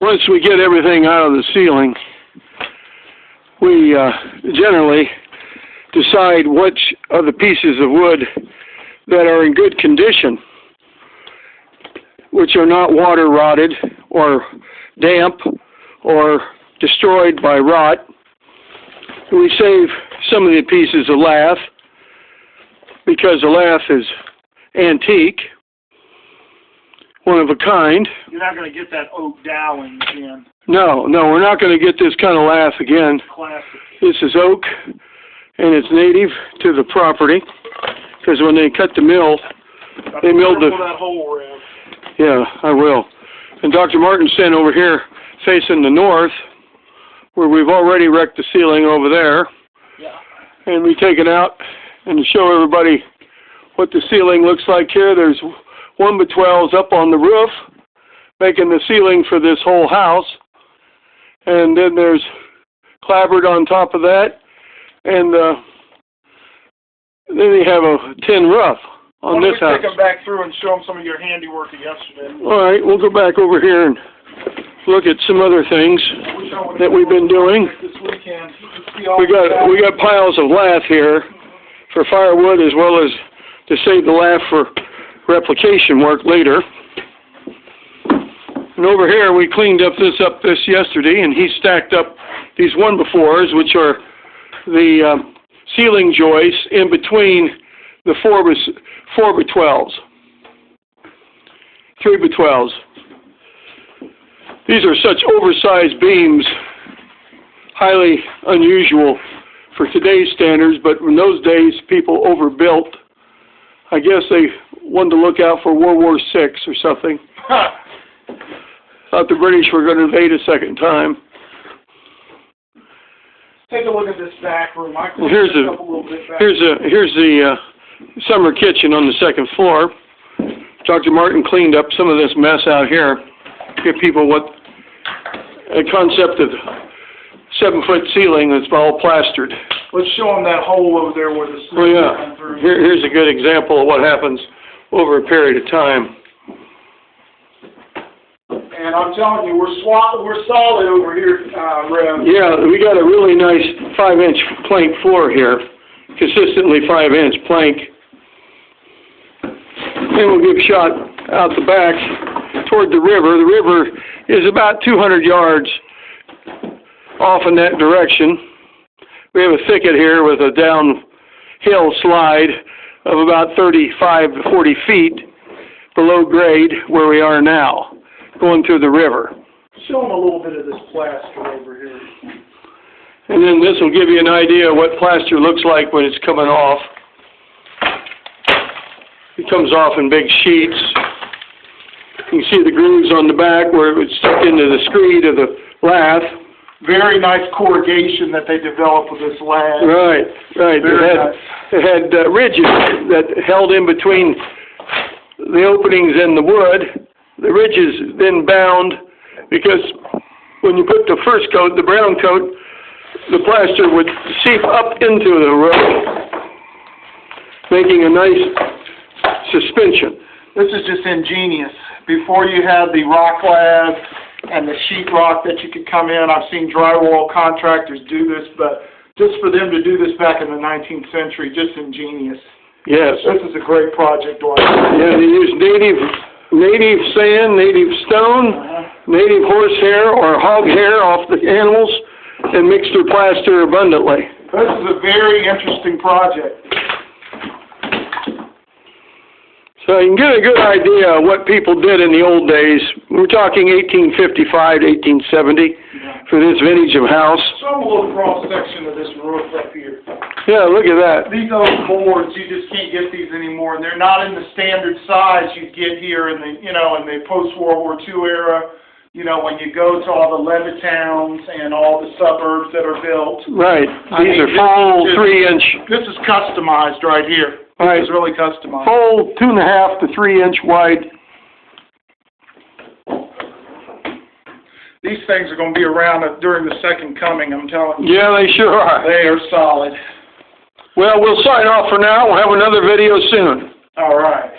Once we get everything out of the ceiling, we generally decide which of the pieces of wood that are in good condition, which are not water rotted or damp or destroyed by rot. We save some of the pieces of lath because the lath is antique, one of a kind. You're not going to get that oak dowling again. No, we're not going to get this kind of lath again. Classic. This is oak, and it's native to the property, because when they cut the mill, they milled the... that hole, Rev. Yeah, I will. And Dr. Martin's standing over here facing the north, where we've already wrecked the ceiling over there. Yeah. And we take it out and to show everybody what the ceiling looks like here. There's 1x12s up on the roof, making the ceiling for this whole house. And then there's clapboard on top of that. And then you have a tin roof on this house. Take them back through and show them some of your handiwork of yesterday. All right, we'll go back over here and look at some other things that we've been doing. This weekend. We got piles of lath here for firewood, as well as to save the lath for replication work later. And over here we cleaned up this yesterday, and he stacked up these 1x4s, which are the ceiling joists in between the 4x12s, 3x12s. These are such oversized beams, highly unusual for today's standards, but in those days people overbuilt. I guess they wanted to look out for World War VI or something. Thought the British were going to invade a second time. Take a look at this back room. Well, here's the summer kitchen on the second floor. Dr. Martin cleaned up some of this mess out here. Give people what a concept of 7-foot ceiling that's all plastered. Let's show them that hole over there where the Oh yeah, went through. here's a good example of what happens over a period of time. And I'm telling you, we're solid over here, Rev. Yeah, we got a really nice 5-inch plank floor here, consistently 5-inch plank. And we'll give a shot out the back toward the river. The river is about 200 yards off in that direction. We have a thicket here with a downhill slide of about 35 to 40 feet below grade where we are now, going through the river. Show them a little bit of this plaster over here. And then this will give you an idea of what plaster looks like when it's coming off. It comes off in big sheets. You can see the grooves on the back where it would stick into the screed of the lath. Very nice corrugation that they developed with this lath. Right. It had ridges that held in between the openings in the wood. The ridges then bound, because when you put the first coat, the brown coat, the plaster would seep up into the roof, making a nice suspension. This is just ingenious. Before you had the rock slab and the sheetrock that you could come in, I've seen drywall contractors do this, but just for them to do this back in the 19th century, just ingenious. Yes. This is a great project. Yeah, they use native sand, native stone, native horsehair or hog hair off the animals, and mix their plaster abundantly. This is a very interesting project. So you can get a good idea of what people did in the old days. We're talking 1855 to 1870 for this vintage of house. Show a little cross section of this roof up here. Yeah, look at that. These old boards, you just can't get these anymore, and they're not in the standard size you get here in the, in the post-World War II era. When you go to all the Levittowns and all the suburbs that are built. Right. These are full 3-inch. This is customized right here. Right. This is really customized. Full 2.5 to 3-inch wide. These things are going to be around during the second coming, I'm telling you. Yeah, they sure are. They are solid. Well, we'll sign off for now. We'll have another video soon. All right.